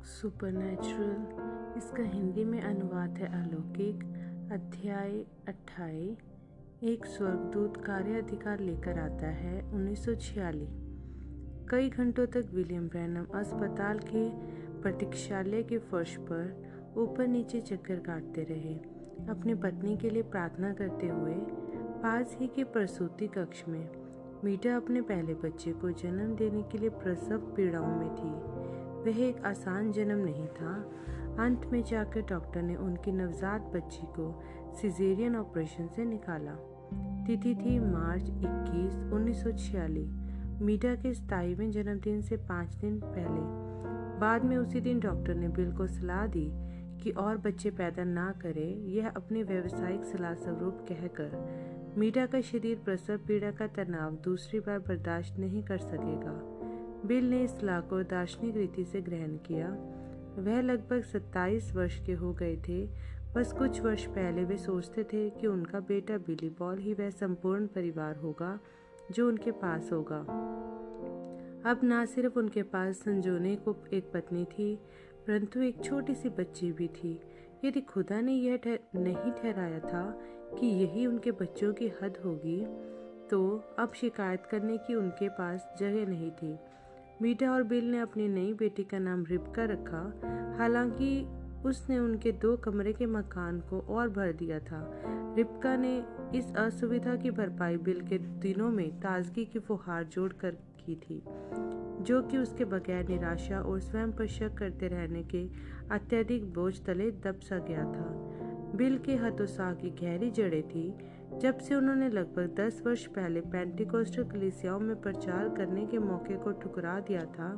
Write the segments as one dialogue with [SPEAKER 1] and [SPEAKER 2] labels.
[SPEAKER 1] Supernatural, इसका हिंदी में अनुवाद है अलौकिक। अध्याय 28। एक स्वर्गदूत कार्य अधिकार लेकर आता है। 1946। कई घंटों तक विलियम ब्रैनम अस्पताल के प्रतीक्षालय के फर्श पर ऊपर नीचे चक्कर काटते रहे, अपनी पत्नी के लिए प्रार्थना करते हुए। पास ही के प्रसूति कक्ष में मीटा अपने पहले बच्चे को जन्म देने के लिए प्रसव पीड़ाओं में थी। वह एक आसान जन्म नहीं था। अंत में जाकर डॉक्टर ने उनकी नवजात बच्ची को सिजेरियन ऑपरेशन से निकाला। तिथि थी मार्च 21, 1946, मीटा के 27वें जन्मदिन से 5 दिन पहले। बाद में उसी दिन डॉक्टर ने बिल को सलाह दी कि और बच्चे पैदा ना करे। यह अपनी व्यावसायिक सलाह स्वरूप कहकर मीटा का शरीर प्रसव पीड़ा का तनाव दूसरी बार बर्दाश्त नहीं कर सकेगा। बिल ने इस सलाह को दार्शनिक रीति से ग्रहण किया। वह लगभग 27 वर्ष के हो गए थे। बस कुछ वर्ष पहले वे सोचते थे कि उनका बेटा बिली बॉल ही वह संपूर्ण परिवार होगा जो उनके पास होगा। अब ना सिर्फ उनके पास संजोने को एक पत्नी थी, परंतु एक छोटी सी बच्ची भी थी। यदि खुदा ने यह नहीं ठहराया था कि यही उनके बच्चों की हद होगी, तो अब शिकायत करने की उनके पास जगह नहीं थी। मीटा और बिल ने अपनी नई बेटी का नाम रिबका रखा, हालांकि उसने उनके 2 कमरे के मकान को और भर दिया था। रिबका ने इस असुविधा की भरपाई बिल के दिनों में ताजगी की फुहार जोड़कर की थी, जो कि उसके बगैर निराशा और स्वयं पर शक करते रहने के अत्यधिक बोझ तले दब सा गया था। बिल के हतोत्साह की गहरी जड़ें थी। जब से उन्होंने लगभग 10 वर्ष पहले पेंटिकोस्टल कलीसियाओं में प्रचार करने के मौके को ठुकरा दिया था,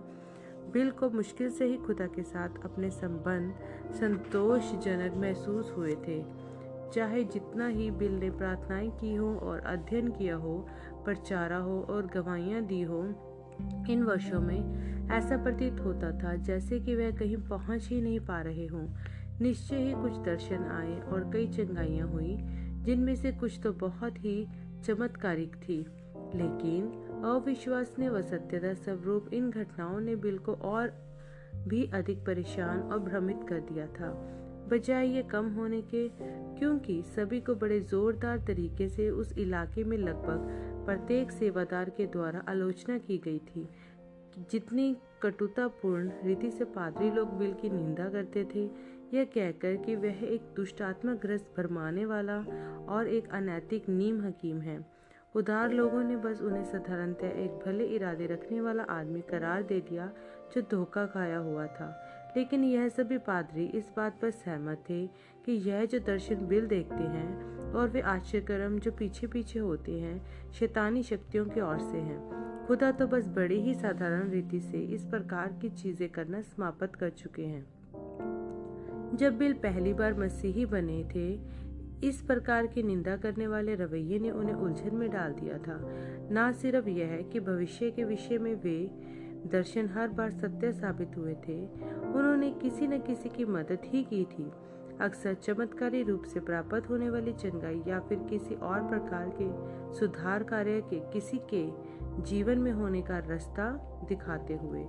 [SPEAKER 1] बिल को मुश्किल से ही खुदा के साथ अपने संबंध संतोषजनक महसूस हुए थे। चाहे जितना ही बिल ने प्रार्थनाएं की हो और अध्ययन किया हो, प्रचारा हो और गवाहियां दी हो, इन वर्षों में ऐसा प्रतीत होता था जैसे कि वह कहीं पहुंच ही नहीं पा रहे हों। निश्चय ही कुछ दर्शन आए और कई चंगाइयां हुई, जिनमें से कुछ तो बहुत ही चमत्कारिक थी, लेकिन अविश्वसनीय व सत्यता स्वरूप इन घटनाओं ने बिल को और भी अधिक परेशान और भ्रमित कर दिया था, बजाय ये कम होने के, क्योंकि सभी को बड़े जोरदार तरीके से उस इलाके में लगभग प्रत्येक सेवादार के द्वारा आलोचना की गई थी। जितनी कटुतापूर्ण रीति से पादरी लोग बिल की निंदा करते थे, यह कहकर कि वह एक दुष्टात्मा ग्रस्त भरमाने वाला और एक अनैतिक नीम हकीम है। उदार लोगों ने बस उन्हें साधारणतः एक भले इरादे रखने वाला आदमी करार दे दिया जो धोखा खाया हुआ था। लेकिन यह सभी पादरी इस बात पर सहमत थे कि यह जो दर्शन बिल देखते हैं और वे आश्चर्यक्रम जो पीछे पीछे होते हैं, शैतानी शक्तियों की ओर से हैं। खुदा तो बस बड़ी ही साधारण रीति से इस प्रकार की चीजें करना समाप्त कर चुके हैं। जब बिल पहली बार मसीही बने थे, इस प्रकार की निंदा करने वाले रवैये ने उन्हें उलझन में डाल दिया था। न सिर्फ यह कि भविष्य के विषय में वे दर्शन हर बार सत्य साबित हुए थे, उन्होंने किसी न किसी की मदद ही की थी। अक्सर चमत्कारी रूप से प्राप्त होने वाली चंगाई या फिर किसी और प्रकार के सुधार कार्य के किसी के जीवन में होने का रास्ता दिखाते हुए।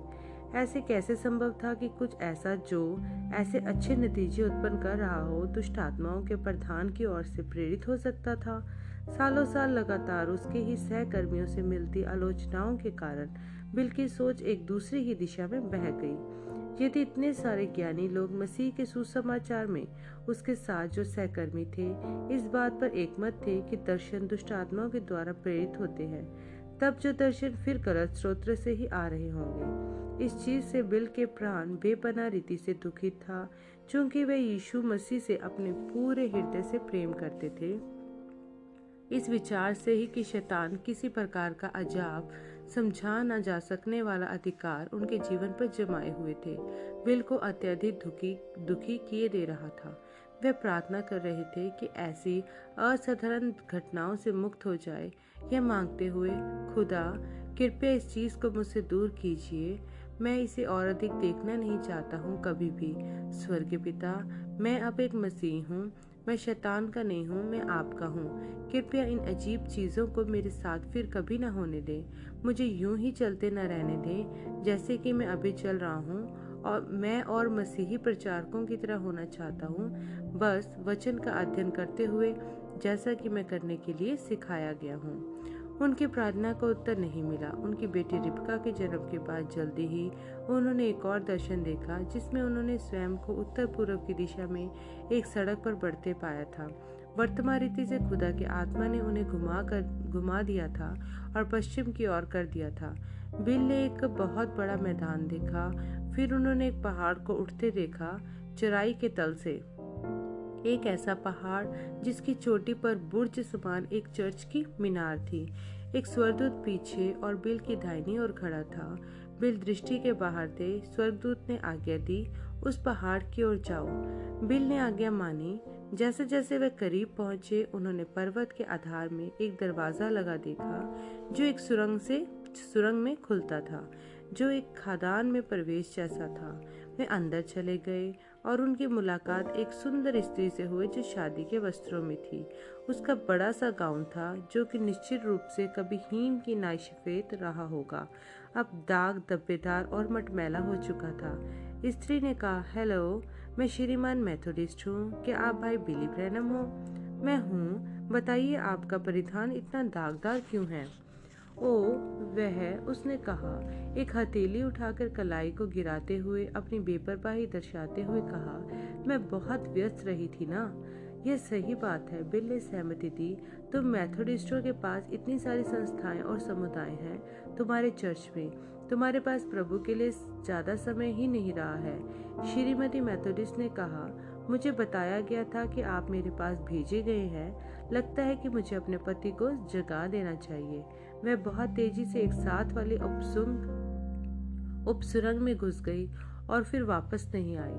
[SPEAKER 1] ऐसे कैसे संभव था कि कुछ ऐसा जो ऐसे अच्छे नतीजे उत्पन्न कर रहा हो, दुष्ट आत्माओं के प्रधान की ओर से प्रेरित हो सकता था। सालों साल लगातार उसके ही सहकर्मियों से मिलती आलोचनाओं के कारण बिल की सोच एक दूसरी ही दिशा में बह गई। यदि इतने सारे ज्ञानी लोग मसीह के सुसमाचार में उसके साथ जो सहकर्मी थे, इस बात पर एकमत थे कि दर्शन दुष्ट आत्माओं के द्वारा प्रेरित होते हैं, तब जो दर्शन फिर गलत स्रोत से ही आ रहे होंगे। इस चीज से बिल के प्राण बेपनाह रीति से दुखित था, चूंकि वे यीशु मसीह से अपने पूरे हृदय से प्रेम करते थे। इस विचार से ही कि शैतान किसी प्रकार का अजाब समझा न जा सकने वाला अधिकार उनके जीवन पर जमाए हुए थे, बिल को अत्यधिक दुखी किए दे रहा था। वे प्रार्थना कर रहे थे कि ऐसी असाधारण घटनाओं से मुक्त हो जाए, यह मांगते हुए, खुदा कृपया इस चीज को मुझसे दूर कीजिए, मैं इसे और अधिक देखना नहीं चाहता हूँ कभी भी। स्वर्गीय पिता, मैं अब एक मसीह हूँ, मैं शैतान का नहीं हूँ, मैं आपका हूँ। कृपया इन अजीब चीजों को मेरे साथ फिर कभी न होने दें। मुझे यूं ही चलते न रहने दें जैसे कि मैं अभी चल रहा हूँ, और मैं और मसीही प्रचारकों की तरह होना चाहता हूँ, बस वचन का अध्ययन करते हुए, जैसा कि मैं करने के लिए सिखाया गया हूँ। उनकी प्रार्थना का उत्तर नहीं मिला। उनकी बेटी रिबका के जन्म के बाद जल्दी ही उन्होंने एक और दर्शन देखा, जिसमें उन्होंने स्वयं को उत्तर पूर्व की दिशा में एक सड़क पर बढ़ते पाया था। वर्तमान रीति से खुदा की आत्मा ने उन्हें घुमा दिया था और पश्चिम की ओर कर दिया था। बिल ने एक बहुत बड़ा मैदान देखा, फिर उन्होंने एक पहाड़ को उठते देखा, चराई के तल से। एक ऐसा पहाड़ जिसकी चोटी पर बुर्ज समान एक चर्च की मीनार थी। एक स्वर्गदूत पीछे और बिल की दाहिनी ओर खड़ा था। बिल दृष्टि के बाहर थे। स्वर्गदूत ने आज्ञा दी, उस पहाड़ की ओर जाओ। बिल ने आज्ञा मानी। जैसे जैसे वे करीब पहुंचे, उन्होंने पर्वत के आधार में एक दरवाजा लगा देखा, जो एक सुरंग में खुलता था, जो एक खदान में प्रवेश जैसा था। वे अंदर चले गए और उनकी मुलाकात एक सुंदर स्त्री से हुई, जो शादी के वस्त्रों में थी। उसका बड़ा सा गाउन था, जो कि निश्चित रूप से कभी हीम की नाई सफेद रहा होगा, अब दाग, धब्बेदार और मटमैला हो चुका था। स्त्री ने कहा, हेलो, मैं श्रीमान मेथोडिस्ट हूँ। क्या आप भाई बिली ब्रैनम हो? मैं हूँ। बताइए, आपका परिधान इतना दागदार क्यों है? उसने कहा, एक हथेली उठाकर कलाई को गिराते हुए, अपनी बेपरवाही दर्शाते हुए कहा, मैं बहुत व्यस्त रही थी ना। यह सही बात है, बिल ने सहमति दी। तुम मेथोडिस्टों के पास इतनी सारी संस्थाएं और समुदाय हैं तुम्हारे चर्च में, तुम्हारे पास प्रभु के लिए ज्यादा समय ही नहीं रहा है। श्रीमती मेथोडिस्ट ने कहा, मुझे बताया गया था कि आप मेरे पास भेजे गए हैं। लगता है कि मुझे अपने पति को जगा देना चाहिए। वह बहुत तेजी से एक साथ वाली उपसुरंग में घुस गई और फिर वापस नहीं आई।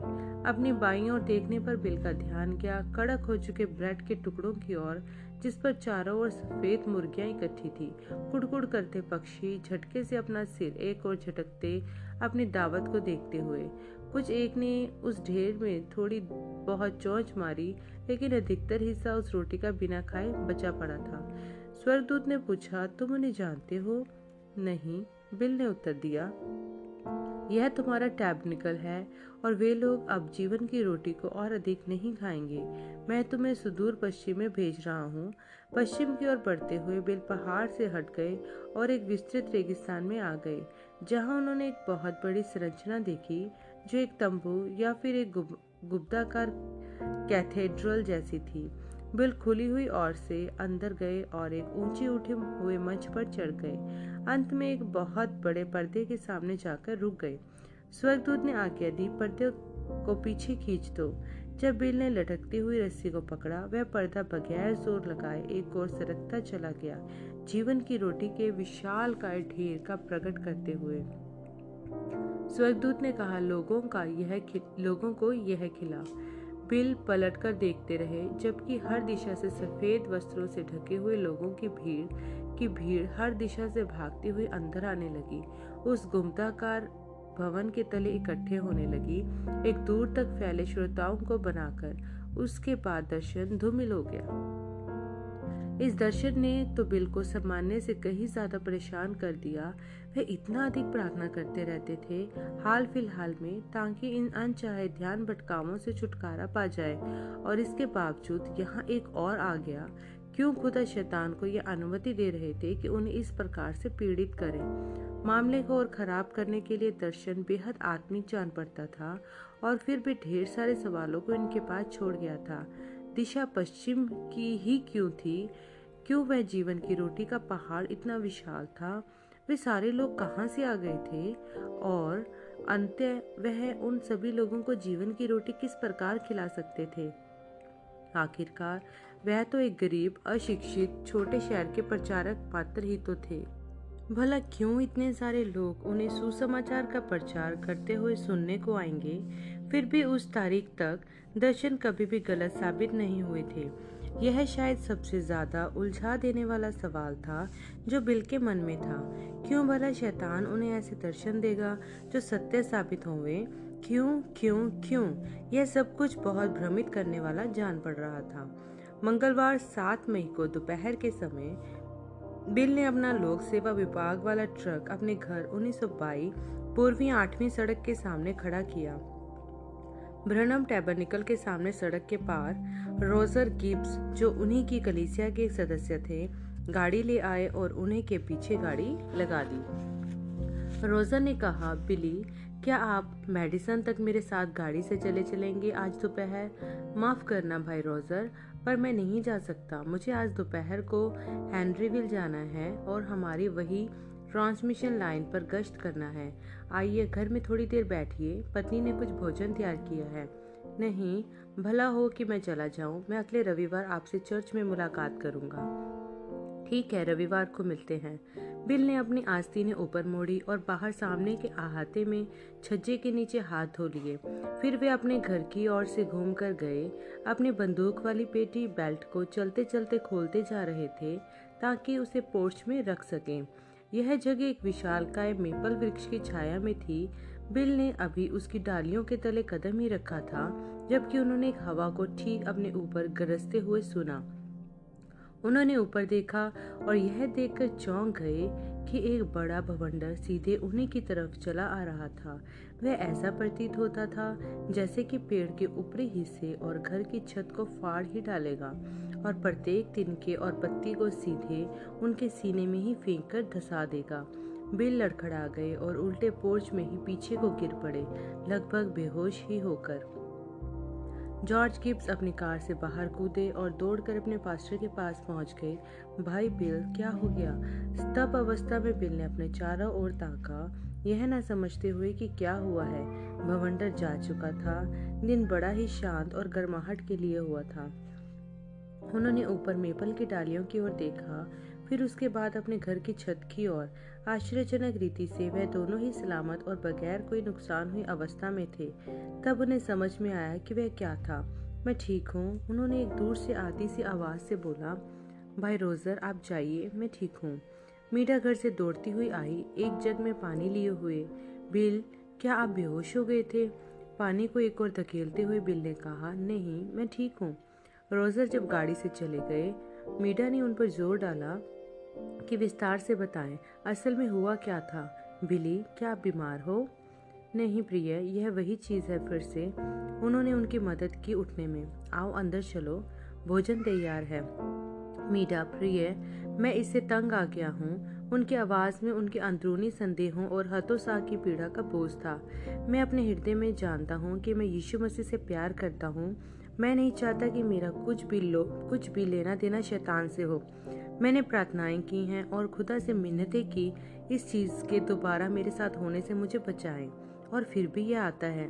[SPEAKER 1] अपनी बाईं ओर देखने पर बिल का ध्यान गया कड़क हो चुके ब्रेड के टुकड़ों की ओर, जिस पर चारों ओर सफेद मुर्गियां इकट्ठी थी। कुड़कुड़ करते पक्षी झटके से अपना सिर एक ओर झटकते, अपनी दावत को देखते हुए। कुछ एक ने उस ढेर में थोड़ी बहुत चोंच मारी, लेकिन अधिकतर हिस्सा उस रोटी का बिना खाए बचा पड़ा था। स्वर्गदूत ने पूछा, तुम उन्हें जानते हो? नहीं, बिल ने उत्तर दिया। यह तुम्हारा टैबरनेकल है और वे लोग अब जीवन की रोटी को और अधिक नहीं खाएंगे। मैं तुम्हें सुदूर पश्चिम में भेज रहा हूँ। पश्चिम की ओर बढ़ते हुए बिल पहाड़ से हट गए और एक विस्तृत रेगिस्तान में आ गए, जहाँ उन्होंने एक बहुत बड़ी संरचना देखी, जो एक तंबू या फिर एक गुब्बाकार कैथेड्रल जैसी थी। बिल खुली हुई ओर से अंदर गए और एक ऊंचे उठे हुए मंच पर चढ़ गए। अंत में एक बहुत बड़े पर्दे के सामने जाकर रुक गए। स्वर्गदूत ने आज्ञा दी, पर्दे को पीछे खींच दो। जब बिल ने लटकती हुई रस्सी को पकड़ा, वह पर्दा बगैर जोर लगाए एक ओर सरकता चला गया, जीवन की रोटी के विशालकाय ढेर का प्रकट करते हुए। स्वर्गदूत ने कहा, लोगों को यह खिला। बिल पलटकर देखते रहे, जबकि हर दिशा से सफेद वस्त्रों से ढके हुए लोगों की भीड़ हर दिशा से भागती हुई अंदर आने लगी, उस गुम्बदाकार भवन के तले इकट्ठे होने लगी, एक दूर तक फैले श्रोताओं को बनाकर। उसके बाद दर्शन धूमिल हो गया। इस दर्शन ने तो बिल को सामान्य से कहीं ज्यादा परेशान कर दिया। वे इतना अधिक प्रार्थना करते रहते थे हाल फिलहाल में, ताकि इन अनचाहे ध्यान भटकामों से छुटकारा पा जाए, और इसके बावजूद यहाँ एक और आ गया। क्यों खुदा शैतान को यह अनुमति दे रहे थे कि उन्हें इस प्रकार से पीड़ित करें? मामले को और खराब करने के लिए दर्शन बेहद आत्मिक जान पड़ता था, और फिर भी ढेर सारे सवालों को इनके पास छोड़ गया था। दिशा पश्चिम की ही क्यों थी? क्यों वह जीवन की रोटी का पहाड़ इतना विशाल था? वे सारे लोग कहाँ से आ गए थे? और अंततः वह उन सभी लोगों को जीवन की रोटी किस प्रकार खिला सकते थे? आखिरकार वह तो एक गरीब, अशिक्षित, छोटे शहर के प्रचारक मात्र ही तो थे। भला क्यों इतने सारे लोग उन्हें सुसमाचार का प्रचार करते हुए सुनने को आएंगे? फिर भी उस तारीख तक दर्शन कभी भी गलत साबित नहीं हुए थे। यह शायद सबसे ज्यादा उलझा देने वाला सवाल था जो बिल के मन में था। क्यों भला शैतान उन्हें ऐसे दर्शन देगा जो सत्य साबित होंगे? क्यों क्यों क्यों? यह सब कुछ बहुत भ्रमित करने वाला जान पड़ रहा था। मंगलवार 7 मई को दोपहर के समय बिल ने अपना लोक सेवा विभाग वाला ट्रक अपने घर 1922 पूर्वी 8वीं सड़क के सामने खड़ा किया। ब्रनम टैबरनिकल के सामने सड़क के पार रोजर गिब्स, जो उन्हीं की कलीसिया के सदस्य थे, गाड़ी ले आए और उन्हें के पीछे गाड़ी लगा दी। रोजर ने कहा, बिली, क्या आप मेडिसन तक मेरे साथ गाड़ी से चलेंगे आज दोपहर? माफ करना भाई रोजर, पर मैं नहीं जा सकता। मुझे आज दोपहर को हेनरीविल जाना है और हमारी वही ट्रांसमिशन लाइन पर गश्त करना है। आइए घर में थोड़ी देर बैठिए, पत्नी ने कुछ भोजन तैयार किया है। नहीं, भला हो कि मैं चला जाऊं। मैं अगले रविवार आपसे चर्च में मुलाकात करूंगा। ठीक है, रविवार को मिलते हैं। बिल ने अपनी आस्तीनें ऊपर मोड़ी और बाहर सामने के अहाते में छज्जे के नीचे हाथ धो लिए। फिर वे अपने घर की ओर से घूमकर गए। अपनी बंदूक वाली पेटी बेल्ट को चलते चलते खोलते जा रहे थे ताकि उसे पोर्च में रख सकें। यह जगह एक विशालकाय मेपल वृक्ष की छाया में थी। बिल ने अभी उसकी डालियों के तले कदम ही रखा था जबकि उन्होंने एक हवा को ठीक अपने ऊपर गरजते हुए सुना। उन्होंने ऊपर देखा और यह देखकर चौंक गए कि एक बड़ा भवंडर सीधे उन्हीं की तरफ चला आ रहा था। वह ऐसा प्रतीत होता था जैसे कि पेड़ के ऊपरी हिस्से और घर की छत को फाड़ ही डालेगा और प्रत्येक तिनके और पत्ती को सीधे उनके सीने में ही फेंक कर धंसा देगा। बिल लड़खड़ा गए और उल्टे पोर्च में ही पीछे को गिर पड़े, लगभग बेहोश ही होकर। जॉर्ज गिब्स अपनी कार से बाहर कूदे और दौड़कर अपने पास्टर के पास पहुंच गए। भाई बिल, क्या हो गया? स्तब्ध अवस्था में बिल ने अपने चारों ओर ताका, यह न समझते हुए कि क्या हुआ है। भवंडर जा चुका था। दिन बड़ा ही शांत और गर्माहट के लिए हुआ था। उन्होंने ऊपर मेपल की डालियों की ओर देखा, फिर उसके बाद अपने घर की छत की ओर। आश्चर्यजनक रीति से वह दोनों ही सलामत और बगैर कोई नुकसान हुई अवस्था में थे। तब उन्हें समझ में आया कि वह क्या था। मैं ठीक हूँ, उन्होंने एक दूर से आती सी आवाज से बोला। भाई रोजर, आप जाइए, मैं ठीक हूँ। मीडा घर से दौड़ती हुई आई, एक जग में पानी लिए हुए। बिल, क्या आप बेहोश हो गए थे? पानी को एक ओर धकेलते हुए बिल ने कहा, नहीं, मैं ठीक हूँ। रोजर जब गाड़ी से चले गए, मीडा ने उन पर जोर डाला कि विस्तार से बताएं, असल में हुआ क्या था। बिली, क्या आप बीमार हो? नहीं प्रिय, यह वही चीज है फिर से। उन्होंने उनकी मदद की उठने में। आओ अंदर चलो, भोजन तैयार है। मीडा, प्रिय, मैं इससे तंग आ गया हूँ। उनकी आवाज में उनके अंदरूनी संदेहों और हतोत्साह की पीड़ा का बोझ था। मैं अपने हृदय में जानता हूँ कि मैं यीशु मसीह से प्यार करता हूँ। मैं नहीं चाहता कि मेरा कुछ भी लेना देना शैतान से हो। मैंने प्रार्थनाएं की हैं और खुदा से मिन्नतें की इस चीज के दोबारा मेरे साथ होने से मुझे बचाएं, और फिर भी यह आता है।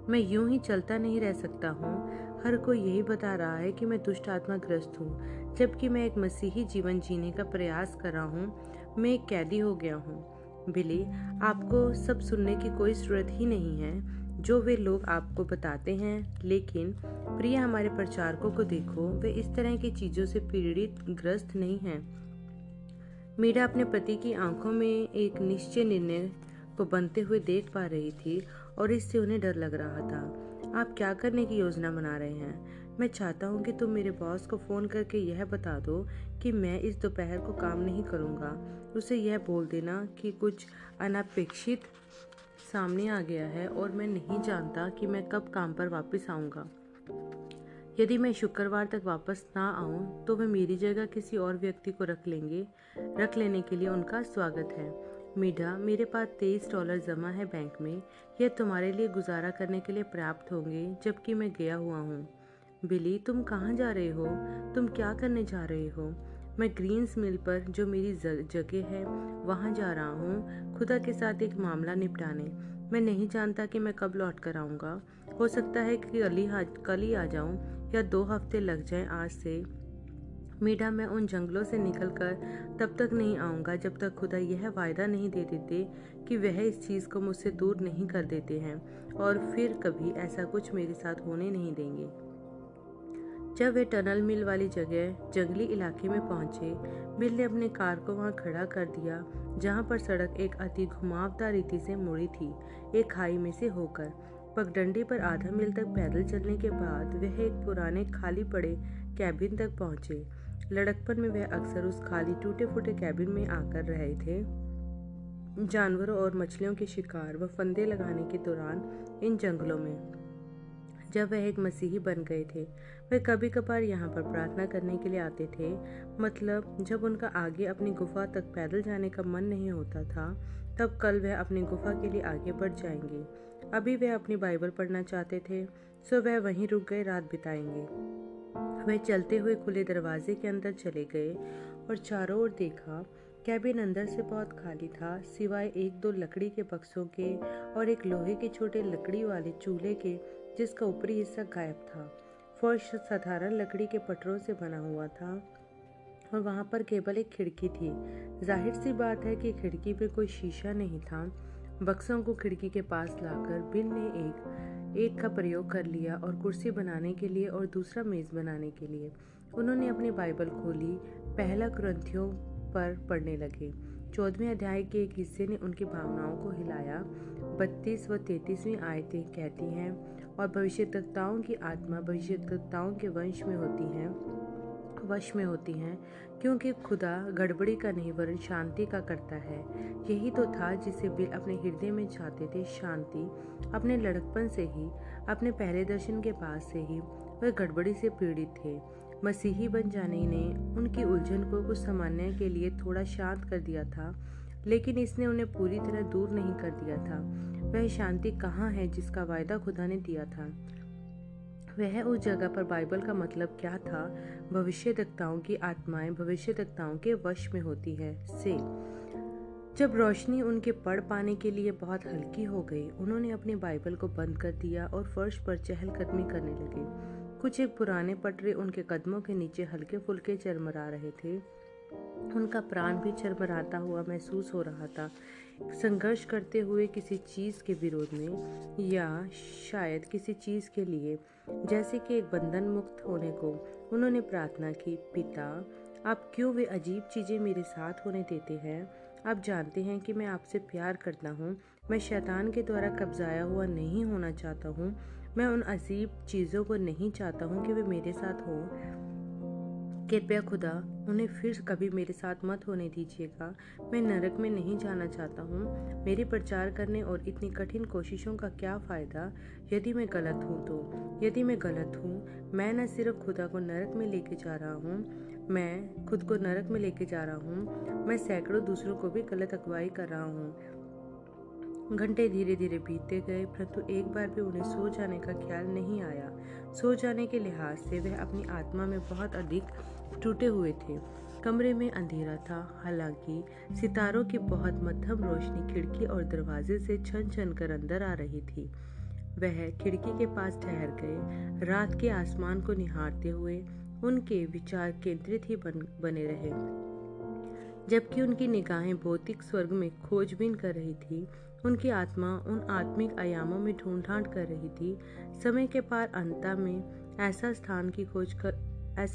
[SPEAKER 1] मैं यूं ही चलता नहीं रह सकता हूँ। हर कोई यही बता रहा है कि मैं दुष्ट आत्मा ग्रस्त हूँ, जबकि मैं एक मसीही जीवन जीने का प्रयास कर रहा हूँ। मैं एक कैदी हो गया हूँ। बिली, आपको सब सुनने की कोई जरूरत ही नहीं है जो वे लोग आपको बताते हैं, लेकिन प्रिय, हमारे प्रचारकों को देखो, वे इस तरह की चीजों से पीड़ित ग्रस्त नहीं हैं। मीडा अपने पति की आंखों में एक निश्चय निर्णय को बनते हुए देख पा रही थी और इससे उन्हें डर लग रहा था। आप क्या करने की योजना बना रहे हैं? मैं चाहता हूँ कि तुम मेरे बॉस को फोन करके यह बता दो कि मैं इस दोपहर को काम नहीं करूँगा। उसे यह बोल देना कि कुछ अनपेक्षित सामने आ गया है और मैं नहीं जानता कि मैं कब काम पर वापस आऊँगा। यदि मैं शुक्रवार तक वापस ना आऊं तो वे मेरी जगह किसी और व्यक्ति को रख लेने के लिए उनका स्वागत है। मीडा, मेरे पास $23 जमा है बैंक में। यह तुम्हारे लिए गुजारा करने के लिए पर्याप्त होंगे जबकि मैं गया हुआ हूँ। बिली, तुम कहाँ जा रहे हो? तुम क्या करने जा रहे हो? मैं ग्रीन्स मिल पर, जो मेरी जगह है, वहाँ जा रहा हूँ, खुदा के साथ एक मामला निपटाने। मैं नहीं जानता कि मैं कब लौट कर आऊँगा। हो सकता है कि कल ही आ जाऊँ या 2 हफ्ते लग जाएं आज से। मीडा, मैं उन जंगलों से निकलकर तब तक नहीं आऊँगा जब तक खुदा यह वायदा नहीं दे देते कि वह इस चीज़ को मुझसे दूर नहीं कर देते हैं, और फिर कभी ऐसा कुछ मेरे साथ होने नहीं देंगे। जब वे टनल मिल वाली जगह जंगली इलाके में पहुंचे, बिल ने अपने कार को वहां खड़ा कर दिया जहां पर सड़क एक अति घुमावदार रीति से मुड़ी थी, एक खाई में से होकर। पगडंडी पर आधा मील तक पैदल चलने के बाद वह एक पुराने खाली पड़े कैबिन तक पहुंचे। लड़कपन में वह अक्सर उस खाली टूटे फूटे कैबिन में आकर रहे थे। जानवरों और मछलियों के शिकार व फंदे लगाने के दौरान इन जंगलों में जब वह एक मसीही बन गए थे, वह कभी कभार यहाँ पर प्रार्थना करने के लिए आते थे। मतलब जब उनका आगे अपनी गुफा तक पैदल जाने का मन नहीं होता था, तब कल वह अपनी गुफा के लिए आगे बढ़ जाएंगे। अभी वह अपनी बाइबल पढ़ना चाहते थे, सो वह वहीं रुक गए रात बिताएंगे। वह चलते हुए खुले दरवाजे के अंदर चले गए और चारों ओर देखा। कैबिन अंदर से बहुत खाली था, सिवाय एक दो लकड़ी के बक्सों के और एक लोहे के छोटे लकड़ी वाले चूल्हे के, जिसका ऊपरी हिस्सा गायब था। फर्श साधारण लकड़ी के पटरों से बना हुआ था और वहां पर केवल एक खिड़की थी। जाहिर सी बात है कि खिड़की पे कोई शीशा नहीं था। बक्सों को खिड़की के पास लाकर बिल ने एक का प्रयोग कर लिया और कुर्सी बनाने के लिए और दूसरा मेज बनाने के लिए उन्होंने अपनी बाइबल खोली। पहला कुरिन्थियों पर पढ़ने लगे। 14वें अध्याय के एक हिस्से ने उनकी भावनाओं को हिलाया। 32 व 33वीं आयतें कहती हैं, और भविष्यद्वक्ताओं की आत्मा भविष्यद्वक्ताओं के वश में होती हैं, क्योंकि खुदा गड़बड़ी का नहीं वरन शांति का करता है। यही तो था जिसे बिल अपने हृदय में चाहते थे, शांति। अपने लड़कपन से ही, अपने पहले दर्शन के बाद से ही वह गड़बड़ी से पीड़ित थे। मसीही बन जाने ने उनकी उलझन को कुछ समझने के लिए थोड़ा शांत कर दिया था, लेकिन इसने उन्हें पूरी तरह दूर नहीं कर दिया था। वह शांति कहाँ है जिसका वायदा खुदा ने दिया था? वह उस जगह पर बाइबल का मतलब क्या था? भविष्यद्वक्ताओं की आत्माएं भविष्यद्वक्ताओं के वश में होती है से। जब रोशनी उनके पढ़ पाने के लिए बहुत हल्की हो गई, उन्होंने अपनी बाइबल को बंद कर दिया और फर्श पर चहलकदमी करने लगे। कुछ एक पुराने पटरे उनके कदमों के नीचे हल्के फुल्के चरमरा रहे थे। उनका प्राण भी चरमराता हुआ महसूस हो रहा था, संघर्ष करते हुए किसी चीज के विरोध में, या शायद किसी चीज के लिए, जैसे कि एक बंधन मुक्त होने को। उन्होंने प्रार्थना की, पिता, आप क्यों वे अजीब चीजें मेरे साथ होने देते हैं? आप जानते हैं कि मैं आपसे प्यार करता हूँ। मैं शैतान के द्वारा कब्जाया हुआ नहीं होना चाहता हूँ। मैं उन अजीब चीजों को नहीं चाहता हूँ कि वे मेरे साथ हो। कृपया खुदा, उन्हें फिर कभी मेरे साथ मत होने दीजिएगा। मैं नरक में नहीं जाना चाहता हूँ। मेरे प्रचार करने और इतनी कठिन कोशिशों का क्या फ़ायदा यदि मैं गलत हूँ तो? यदि मैं गलत हूँ, मैं न सिर्फ खुदा को नरक में लेके जा रहा हूँ, मैं खुद को नरक में लेके जा रहा हूँ, मैं सैकड़ों दूसरों को भी गलत अगुवाई कर रहा हूँ। घंटे धीरे धीरे बीतते गए, परंतु एक बार भी उन्हें सो जाने का ख्याल नहीं आया। सो जाने के लिहाज से वह अपनी आत्मा में बहुत अधिक टूटे हुए थे। कमरे में अंधेरा था, हालांकि सितारों की बहुत मध्यम रोशनी खिड़की और दरवाजे से छन छन कर अंदर आ रही थी। वह खिड़की के पास ठहर गए। रात के आसमान को निहारते हुए उनके विचार केंद्रित ही बने रहे, जबकि उनकी निगाहें भौतिक स्वर्ग में खोजबीन कर रही थी। उनकी आत्मा उन आत्मिक आयामों में ढूंढ कर रही थी, समय के पार अंतः में ऐसे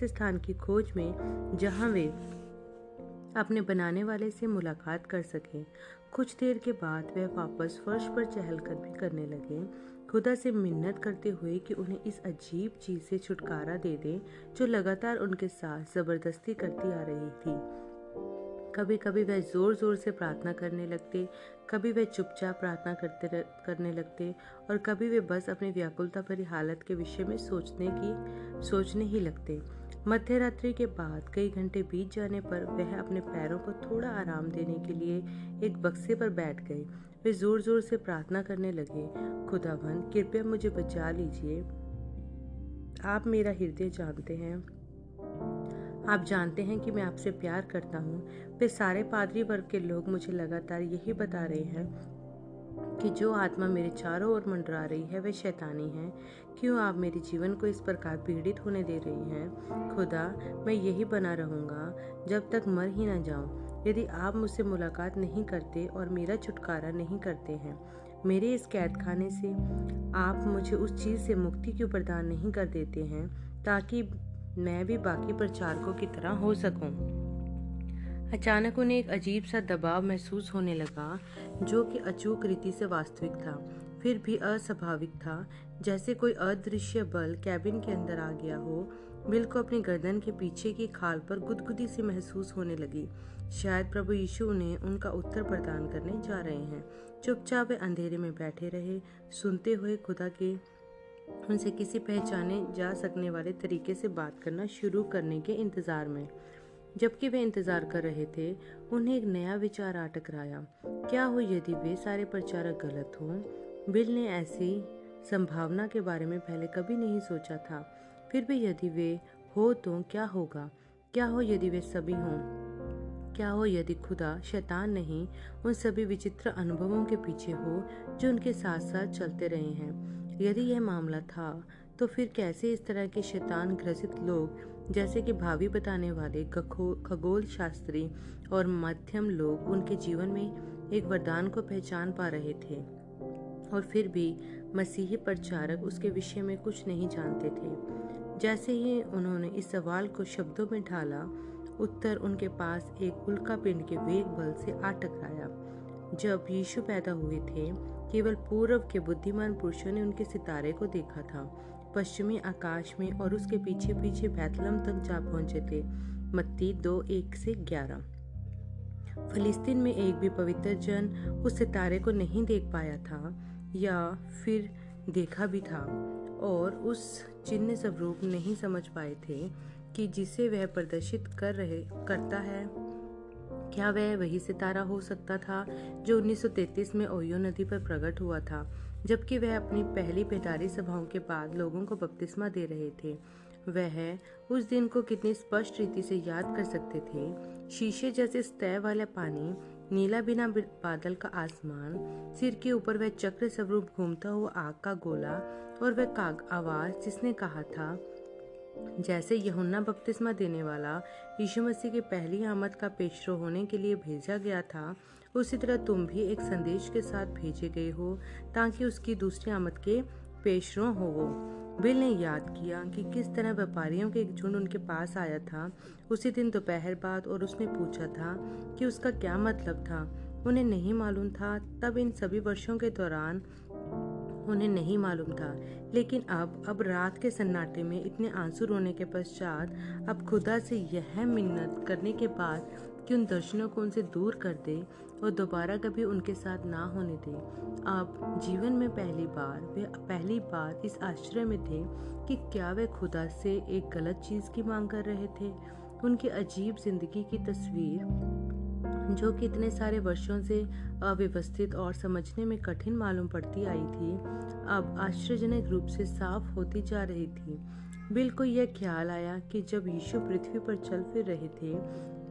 [SPEAKER 1] स्थान की खोज में जहां वे अपने बनाने वाले से मुलाकात कर सकें। कुछ देर के बाद वह वापस फर्श पर चहलकदमी करने लगे, खुदा से मिन्नत करते हुए कि उन्हें इस अजीब चीज से छुटकारा दे दे जो लगातार उनके साथ जबरदस्ती करती आ रही थी। कभी कभी वह जोर जोर से प्रार्थना करने लगते, कभी वह चुपचाप प्रार्थना करने लगते, और कभी वे बस अपनी व्याकुलता भरी हालत के विषय में सोचने ही लगते। मध्य रात्रि के बाद कई घंटे बीत जाने पर वह अपने पैरों को थोड़ा आराम देने के लिए एक बक्से पर बैठ गए। वे जोर जोर से प्रार्थना करने लगे, खुदावन, कृपया मुझे बचा लीजिए। आप मेरा हृदय जानते हैं। आप जानते हैं कि मैं आपसे प्यार करता हूँ। वे सारे पादरी वर्ग के लोग मुझे लगातार यही बता रहे हैं कि जो आत्मा मेरे चारों ओर मंडरा रही है वह शैतानी है। क्यों आप मेरे जीवन को इस प्रकार पीड़ित होने दे रही हैं? खुदा, मैं यही बना रहूंगा जब तक मर ही न जाऊं, यदि आप मुझसे मुलाकात नहीं करते और मेरा छुटकारा नहीं करते हैं। मेरे इस कैद खाने से आप मुझे उस चीज से मुक्ति क्यों प्रदान नहीं कर देते हैं, ताकि मैं भी बाकी प्रचारकों की तरह हो सकूं। अचानक उन्हें एक अजीब सा दबाव महसूस होने लगा, जो कि अचूक रीति से वास्तविक था, फिर भी अस्वाभाविक था, जैसे कोई अदृश्य बल कैबिन के अंदर आ गया हो। बिल को अपनी गर्दन के पीछे की खाल पर गुदगुदी सी महसूस होने लगी। शायद प्रभु यीशु उन्हें उनका उत्तर प्रदान करने जा रहे हैं। चुपचाप वे अंधेरे में बैठे रहे, सुनते हुए खुदा के उनसे किसी पहचाने जा सकने वाले तरीके से बात करना शुरू करने के इंतजार में। जबकि वे इंतजार कर रहे थे, उन्हें एक नया विचार आ टकराया। क्या हो यदि वे सारे प्रचारक गलत हों? बिल ने ऐसी संभावना के बारे में पहले कभी नहीं सोचा था। फिर भी यदि वे हो तो क्या होगा? क्या हो यदि वे सभी हों? क्या हो यदि खुदा शैतान नहीं उन सभी विचित्र अनुभवों के पीछे हो जो उनके साथ साथ चलते रहे हैं? यदि यह मामला था तो फिर कैसे इस तरह के शैतान ग्रसित लोग जैसे कि भावी बताने वाले खगोल शास्त्री और मध्यम लोग उनके जीवन में एक वरदान को पहचान पा रहे थे और फिर भी मसीही प्रचारक उसके विषय में कुछ नहीं जानते थे। जैसे ही उन्होंने इस सवाल को शब्दों में ढाला, उत्तर उनके पास एक उल्का पिंड के वेग बल से आ टकराया। जब यीशु पैदा हुए थे, केवल पूर्व के बुद्धिमान पुरुषों ने उनके सितारे को देखा था। पश्चिमी आकाश में और उसके पीछे पीछे बैतलहम तक जा पहुंचे थे। मत्ती 2:1-11। फिलिस्तीन में एक भी पवित्र जन उस सितारे को नहीं देख पाया था या फिर देखा भी था और उस चिन्ह स्वरूप नहीं समझ पाए थे कि जिसे वह प्रदर्शित करता है। क्या वह वही सितारा हो सकता था जो 1933 में ओहियो नदी पर प्रकट हुआ था, जबकि वह अपनी पहली पेटारी सभाओं के बाद लोगों को बपतिस्मा दे रहे थे? वह उस दिन को कितनी स्पष्ट रीति से याद कर सकते थे। शीशे जैसे सतह वाला पानी, नीला बिना बादल का आसमान, सिर के ऊपर वह चक्र स्वरूप घूमता हुआ आग का गोला और वह आवाज जिसने कहा था, जैसे यूहन्ना बपतिस्मा देने वाला यीशु मसीह की पहली आमद का पेशरो होने के लिए भेजा गया था, उसी तरह तुम भी एक संदेश के साथ भेजे गए हो ताकि उसकी दूसरी आमद के पेशरो हो। वो बिल ने याद किया कि किस तरह व्यापारियों के एक झुंड उनके पास आया था उसी दिन दोपहर बाद और उसने पूछा था कि उसका क्या मतलब था। उन्हें नहीं मालूम था, तब इन सभी वर्षों के दौरान उन्हें नहीं मालूम था, लेकिन अब रात के सन्नाटे में इतने आंसू रोने के पश्चात, अब खुदा से यह मिन्नत करने के बाद कि उन दर्शनों को उनसे दूर कर दे और दोबारा कभी उनके साथ ना होने दे। अब जीवन में वे पहली बार इस आश्चर्य में थे कि क्या वे खुदा से एक गलत चीज की मांग कर रहे थे। उनकी अजीब जिंदगी की तस्वीर, जो कि इतने सारे वर्षों से अव्यवस्थित और समझने में कठिन मालूम पड़ती आई थी, अब आश्चर्यजनक रूप से साफ होती जा रही थी। बिल को यह ख्याल आया कि जब यीशु पृथ्वी पर चल फिर रहे थे,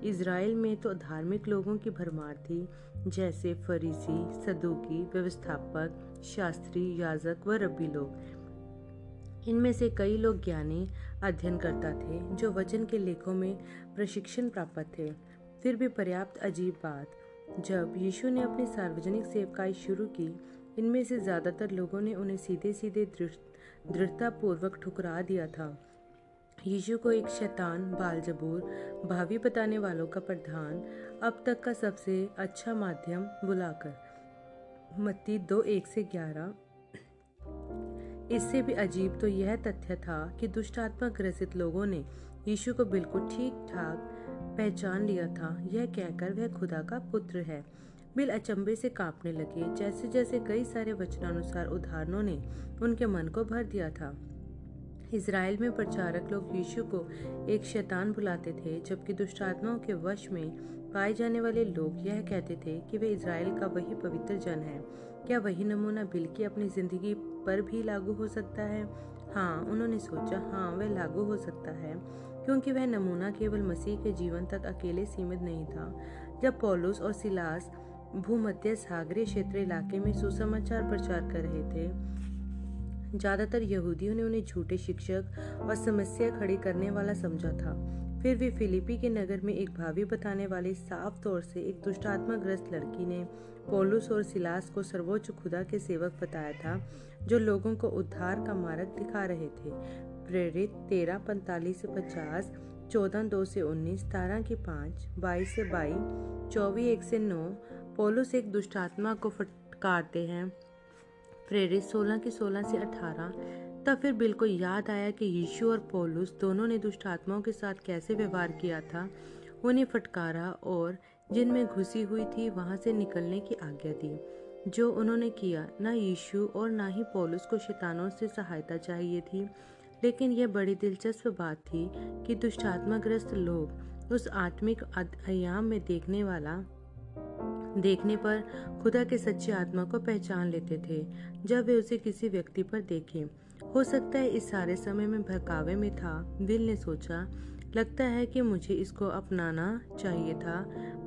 [SPEAKER 1] इज़राइल में तो धार्मिक लोगों की भरमार थी, जैसे फरीसी, सदूकी, व्यवस्थापक, शास्त्री, याजक व रब्बी लोग। इनमें से कई लोग ज्ञानी, अध्ययनकर्ता थे जो वचन के लेखों में प्रशिक्षण प्राप्त थे। फिर भी पर्याप्त अजीब बात, जब यीशु ने अपनी सार्वजनिक सेवकाई शुरू की, इनमें से ज्यादातर लोगों ने उन्हें सीधे सीधे दृढ़तापूर्वक ठुकरा दिया था। यीशु को एक शैतान, बालजबूर, भावी बताने वालों का प्रधान, अब तक का सबसे अच्छा माध्यम बुलाकर। मत्ती 2:1-11। इससे भी अजीब तो यह तथ्य था कि दुष्ट आत्मा ग्रसित लोगों ने यीशु को बिल्कुल ठीक ठाक पहचान लिया था, यह कहकर वह खुदा का पुत्र है। बिल अचंभे से कांपने लगे, जैसे जैसे कई सारे वचनानुसार उदाहरणों ने उनके मन को भर दिया था। इज़राइल में प्रचारक लोग यीशु को एक शैतान बुलाते थे, जबकि दुष्ट आत्माओं के वश में पाए जाने वाले लोग यह कहते थे कि वे इज़राइल का वही पवित्र जन है। क्या वही नमूना बिल की अपनी जिंदगी पर भी लागू हो सकता है? हाँ, उन्होंने सोचा, हाँ, वह लागू हो सकता है, क्योंकि वह नमूना केवल मसीह के जीवन तक अकेले सीमित नहीं था। जब पौलुस और सिलास भूमध्य सागरीय क्षेत्र इलाके में सुसमाचार प्रचार कर रहे थे, ज्यादातर यहूदियों ने उन्हें झूठे शिक्षक और समस्या खड़ी करने वाला समझा था। फिर भी फिलिपी के नगर में एक भावी बताने वाली साफ तौर से एक दुष्टात्माग्रस्त लड़की ने पौलुस और सिलास को सर्वोच्च खुदा के सेवक बताया था, जो लोगों को उद्धार का मार्ग दिखा रहे थे। प्रेरित 13:45-50, 14:2-19, 17:5, 22-22, 24:1-9। पौलुस एक दुष्टात्मा को फटकारते हैं। प्रेरित 16:16-18। तब फिर बिल को याद आया कि यीशु और पौलुस दोनों ने दुष्ट आत्माओं के साथ कैसे व्यवहार किया था, उन्हें फटकारा और जिनमें घुसी हुई थी वहां से निकलने की आज्ञा दी। जो उन्होंने किया, ना यीशु और ना ही पौलुस को शैतानों से सहायता चाहिए थी, लेकिन यह बड़ी दिलचस्प बात थी कि दुष्ट आत्माग्रस्त लोग उस आत्मिक आयाम में देखने पर खुदा के सच्चे आत्मा को पहचान लेते थे जब वे उसे किसी व्यक्ति पर देखें। हो सकता है इस सारे समय में बहकावे में था। बिल ने सोचा, लगता है कि मुझे इसको अपनाना चाहिए था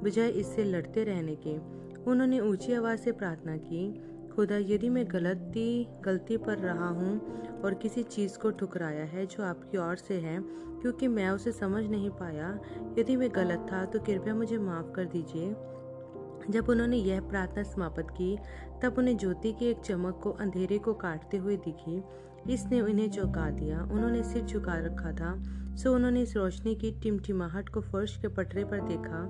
[SPEAKER 1] बजाय इससे लड़ते रहने के। उन्होंने ऊंची आवाज से प्रार्थना की, खुदा, यदि मैं गलती पर रहा हूँ और किसी चीज को ठुकराया है जो आपकी ओर से है क्योंकि मैं उसे समझ नहीं पाया, यदि मैं गलत था तो कृपया मुझे माफ कर दीजिए। जब उन्होंने यह प्रार्थना समाप्त की तब उन्हें ज्योति की एक चमक को अंधेरे को काटते हुए दिखी। इसने उन्हें चौंका दिया। उन्होंने सिर झुका रखा था, सो उन्होंने इस रोशनी की टिमटिमाहट को फर्श के पटरे पर देखा।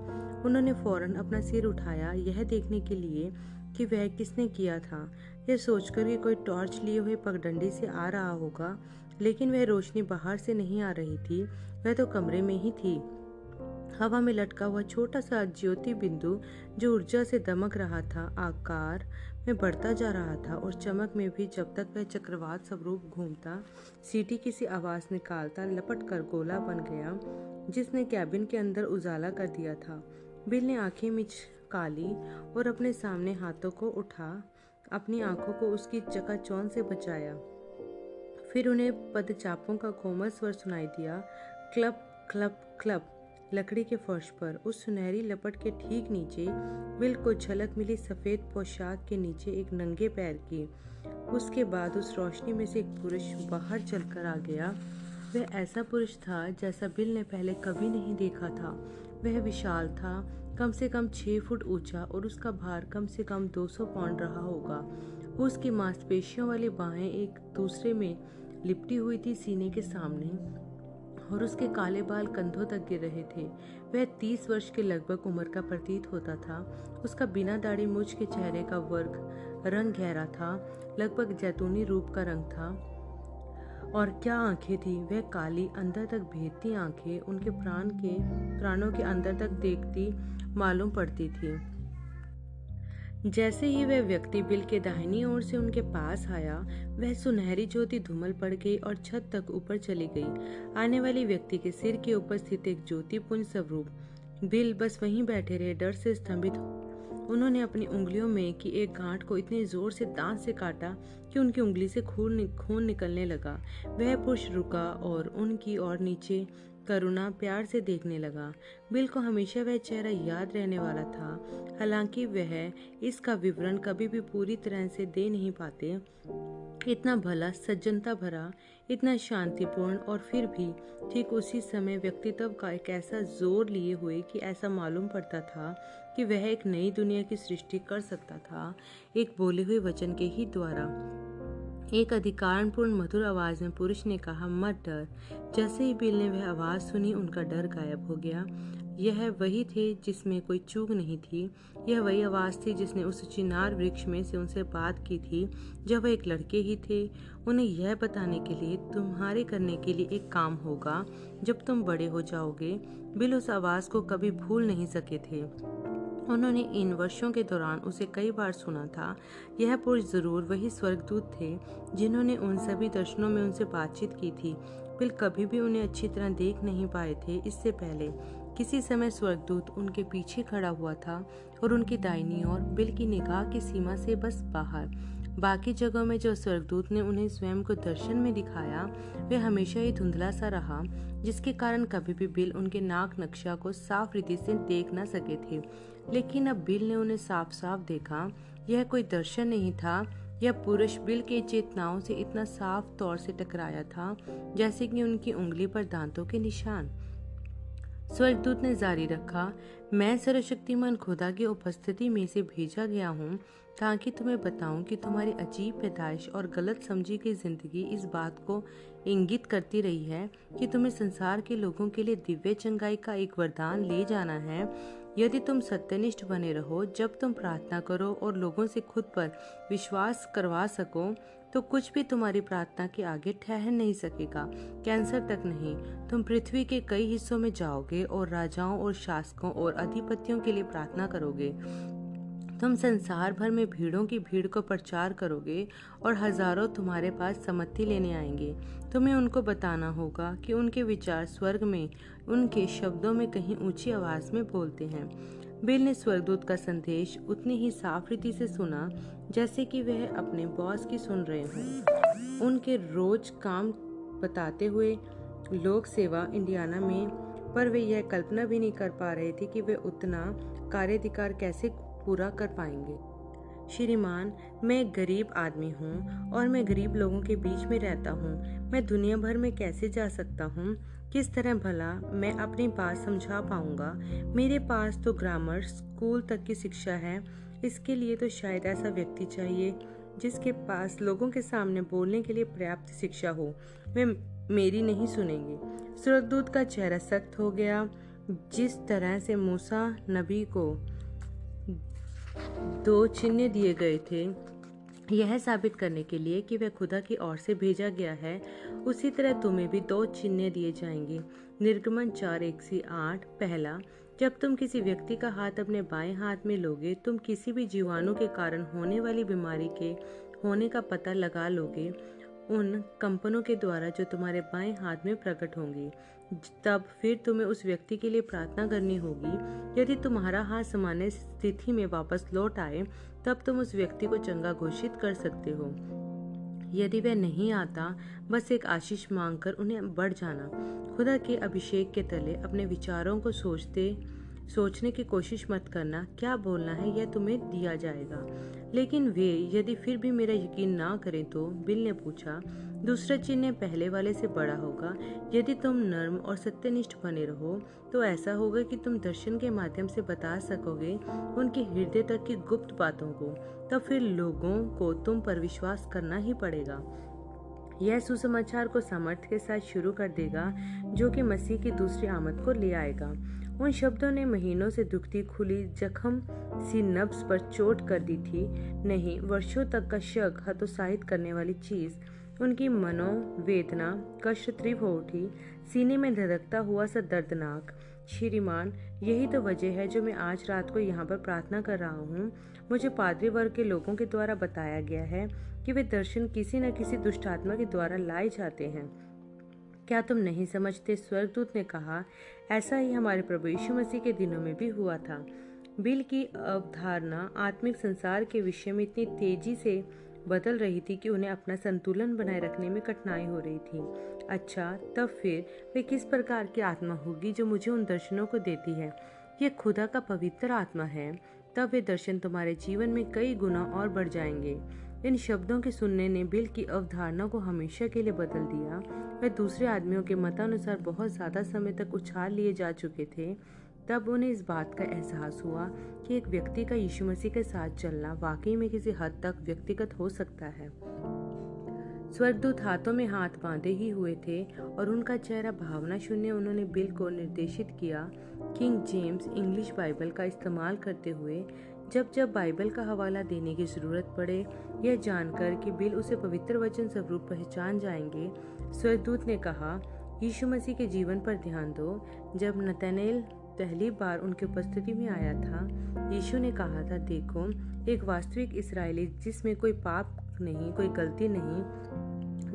[SPEAKER 1] उन्होंने फौरन अपना सिर उठाया, यह देखने के लिए कि वह किसने किया था। यह सोचकर कि कोई टॉर्च लिए हुए पगडंडी से आ रहा होगा, लेकिन वह रोशनी बाहर से नहीं आ रही थी, वह तो कमरे में ही थी। हवा में लटका हुआ छोटा सा ज्योति बिंदु जो ऊर्जा से दमक रहा था, आकार में बढ़ता जा रहा था और चमक में भी। जब तक वह चक्रवात स्वरूप घूमता, सीटी किसी आवाज निकालता, लपट कर गोला बन गया जिसने कैबिन के अंदर उजाला कर दिया था। बिल ने आंखें मिचकाली और अपने सामने हाथों को उठा, अपनी आंखों को उसकी चकाचौंध से बचाया। फिर उन्हें पदचापों का कोमल स्वर सुनाई दिया, क्लब क्लब क्लब। लकड़ी के फर्श पर उस सुनहरी लपट के ठीक नीचे बिल को झलक मिली सफेद पोशाक के नीचे एक नंगे पैर की। उसके बाद उस रोशनी में से एक पुरुष बाहर चलकर आ गया। वह ऐसा पुरुष था जैसा बिल ने पहले कभी नहीं देखा था। वह विशाल था, कम से कम 6 फुट ऊंचा, और उसका भार कम से कम 200 पाउंड रहा होगा। उसकी मांसपेशियों वाली बाहें एक दूसरे में लिपटी हुई थी सीने के सामने, और उसके काले बाल कंधों तक गिर रहे थे। वह 30 वर्ष के लगभग उम्र का प्रतीत होता था। उसका बिना दाढ़ी मूंछ के चेहरे का रंग गहरा था, लगभग जैतूनी रूप का रंग था। और क्या आंखें थी! वह काली, अंदर तक भेदती आंखें उनके प्राणों के अंदर तक देखती मालूम पड़ती थी। जैसे ही वह व्यक्ति बिल के दाहिनी ओर से उनके पास आया, वह सुनहरी ज्योति धूमल पड़ गई और छत तक ऊपर चली गई। आने वाले व्यक्ति के सिर के ऊपर स्थित एक ज्योतिपुंज स्वरूप। बिल बस वहीं बैठे रहे, डर से स्तंभित। उन्होंने अपनी उंगलियों में की एक गांठ को इतने जोर से दांत से काटा कि उनकी उंगली से खून निकलने लगा। वह पुरुष रुका और उनकी ओर नीचे करुणा प्यार से देखने लगा। बिल को हमेशा वह चेहरा याद रहने वाला था, हालांकि वह इसका विवरण कभी भी पूरी तरह से दे नहीं पाते। इतना भला, सज्जनता भरा, इतना शांतिपूर्ण, और फिर भी ठीक उसी समय व्यक्तित्व का एक ऐसा जोर लिए हुए कि ऐसा मालूम पड़ता था कि वह एक नई दुनिया की सृष्टि कर सकता था, एक बोले हुए वचन के ही द्वारा। एक अधिकारपूर्ण मधुर आवाज में पुरुष ने कहा, मत डर। जैसे ही बिल ने वह आवाज सुनी, उनका डर गायब हो गया। यह वही थे जिसमें कोई चूक नहीं थी। यह वही आवाज थी जिसने उस चिनार वृक्ष में से उनसे बात की थी जब वह एक लड़के ही थे। उन्हें यह बताने के लिए तुम्हारे करने के लिए एक काम होगा जब तुम बड़े हो जाओगे। बिल उस आवाज को कभी भूल नहीं सके थे। उन्होंने इन वर्षों के दौरान उसे कई बार सुना था। यह पुरुष जरूर वही स्वर्गदूत थे जिन्होंने उन सभी दर्शनों में उनसे बातचीत की थी। बिल कभी भी उन्हें अच्छी तरह देख नहीं पाए थे। इससे पहले किसी समय स्वर्गदूत उनके पीछे खड़ा हुआ था और उनकी दाहिनी ओर, बिल की निगाह की सीमा से बस बाहर। बाकी जगहों में जो स्वर्गदूत ने उन्हें स्वयं को दर्शन में दिखाया, वह हमेशा ही धुंधला सा रहा, जिसके कारण कभी भी बिल उनके नाक नक्शा को साफ रीति से देख न सके थे। लेकिन अब बिल ने उन्हें साफ साफ देखा। यह कोई दर्शन नहीं था। यह पुरुष बिल के चेतनाओं से इतना साफ तौर से टकराया था जैसे कि उनकी उंगली पर दांतों के निशान। स्वर्गदूत ने जारी रखा, मैं सर्वशक्तिमान खुदा की उपस्थिति में से भेजा गया हूँ ताकि तुम्हें बताऊं कि तुम्हारी अजीब पैदाइश और गलत समझी गई जिंदगी इस बात को इंगित करती रही है कि तुम्हें संसार के लोगों के लिए दिव्य चंगाई का एक वरदान ले जाना है। यदि तुम सत्यनिष्ठ बने रहो, जब तुम प्रार्थना करो और लोगों से खुद पर विश्वास करवा सको, तो कुछ भी तुम्हारी प्रार्थना के आगे ठहर नहीं सकेगा, कैंसर तक नहीं। तुम पृथ्वी के कई हिस्सों में जाओगे और राजाओं और शासकों और अधिपतियों के लिए प्रार्थना करोगे। तुम संसार भर में भीड़ों की भीड़ को प्रचार करोगे और हजारों तुम्हारे पास सम्मति लेने आएंगे। तुम्हें उनको बताना होगा कि उनके विचार स्वर्ग में उनके शब्दों में कहीं ऊंची आवाज में बोलते हैं। बिल ने स्वर्गदूत का संदेश उतनी ही साफ रीति से सुना जैसे कि वह अपने बॉस की सुन रहे हों। उनके रोज काम बताते हुए लोक सेवा इंडियाना में, पर वे यह कल्पना भी नहीं कर पा रहे थे कि वे उतना कार्याधिकार कैसे पूरा कर पाएंगे। श्रीमान, मैं एक गरीब आदमी हूँ और मैं गरीब लोगों के बीच में रहता हूँ। मैं दुनिया भर में कैसे जा सकता हूँ? किस तरह भला मैं अपनी बात समझा पाऊंगा? मेरे पास तो ग्रामर स्कूल तक की शिक्षा है। इसके लिए तो शायद ऐसा व्यक्ति चाहिए जिसके पास लोगों के सामने बोलने के लिए पर्याप्त शिक्षा हो। वे मेरी नहीं सुनेंगे। स्वर्गदूत का चेहरा सख्त हो गया। जिस तरह से मूसा नबी को 2 चिन्ह दिए गए थे यह साबित करने के लिए कि वह खुदा की ओर से भेजा गया है, उसी तरह तुम्हें भी 2 चिन्ह दिए जाएंगे। निर्गमन 4:1-8। पहला, जब तुम किसी व्यक्ति का हाथ अपने बाएं हाथ में लोगे, तुम किसी भी जीवाणु के कारण होने वाली बीमारी के होने का पता लगा लोगे उन कंपनों के द्वारा जो तुम्हारे बाएं हाथ में प्रकट होंगी। तब फिर तुम्हें उस व्यक्ति के लिए प्रार्थना करनी होगी। यदि तुम्हारा हाथ सामान्य स्थिति में वापस लौट आए, तब तुम उस व्यक्ति को चंगा घोषित कर सकते हो। यदि वह नहीं आता, बस एक आशीष मांगकर उन्हें बढ़ जाना। खुदा के अभिषेक के तले अपने विचारों को सोचने की कोशिश मत करना। क्या बोलना है यह तुम्हें दिया जाएगा। लेकिन वे यदि फिर भी मेरा यकीन ना करें तो, बिल ने पूछा, दूसरा चिन्ह पहले वाले से बड़ा होगा। यदि तुम नर्म और सत्यनिष्ठ बने रहो तो ऐसा होगा कि तुम दर्शन के माध्यम से बता सकोगे उनके हृदय तक की गुप्त बातों को। तब फिर लोगों को तुम पर विश्वास करना ही पड़ेगा। यह सुसमाचार को सामर्थ्य के साथ शुरू कर देगा जो कि मसीह की दूसरी आमद को ले आएगा। उन शब्दों ने महीनों से दुखती खुली जख्म सी नब्ज पर चोट कर दी थी। नहीं, वर्षों तक का शक हतोत्साहित करने वाली चीज। उनकी मनोवेदना कष्ट तीव्र हो उठी, सीने में धड़कता हुआ सा दर्दनाक। श्रीमान, यही तो वजह है जो मैं आज रात को यहाँ पर प्रार्थना कर रहा हूँ। मुझे पादरी वर्ग के लोगों के द्वारा बताया गया है कि वे दर्शन किसी न किसी दुष्टात्मा के द्वारा लाए जाते हैं। क्या तुम नहीं समझते? स्वर्गदूत ने कहा, ऐसा ही हमारे प्रभु यीशु मसीह के दिनों में भी हुआ था। बिल की अवधारणा आत्मिक संसार के विषय में इतनी तेजी से बदल रही थी कि उन्हें अपना संतुलन बनाए रखने में कठिनाई हो रही थी। अच्छा, तब फिर वे किस प्रकार की आत्मा होगी जो मुझे उन दर्शनों को देती है? यह खुदा का पवित्र आत्मा है। तब वे दर्शन तुम्हारे जीवन में कई गुना और बढ़ जाएंगे। इन शब्दों के सुनने ने बिल की अवधारणा को हमेशा के लिए बदल दिया। वे दूसरे आदमियों के मतानुसार बहुत ज्यादा समय तक उछाल लिए जा चुके थे। तब उन्हें इस बात का एहसास हुआ कि एक व्यक्ति का यीशु मसीह के साथ चलना वाकई में किसी हद तक व्यक्तिगत हो सकता है। स्वर्गदूत हाथों में हाथ बांधे ही हुए थे और उनका चेहरा भावना शून्य। उन्होंने बिल को निर्देशित किया, किंग जेम्स इंग्लिश बाइबल का इस्तेमाल करते हुए, जब जब बाइबल का हवाला देने की जरूरत पड़े, यह जानकर कि बिल उसे पवित्र वचन स्वरूप पहचान जाएंगे। स्वर्गदूत ने कहा, यीशु मसीह के जीवन पर ध्यान दो। जब नतनएल पहली बार उनकी उपस्थिति में आया था, यीशु ने कहा था, देखो, एक वास्तविक इस्राएली जिसमें कोई पाप नहीं, कोई गलती नहीं।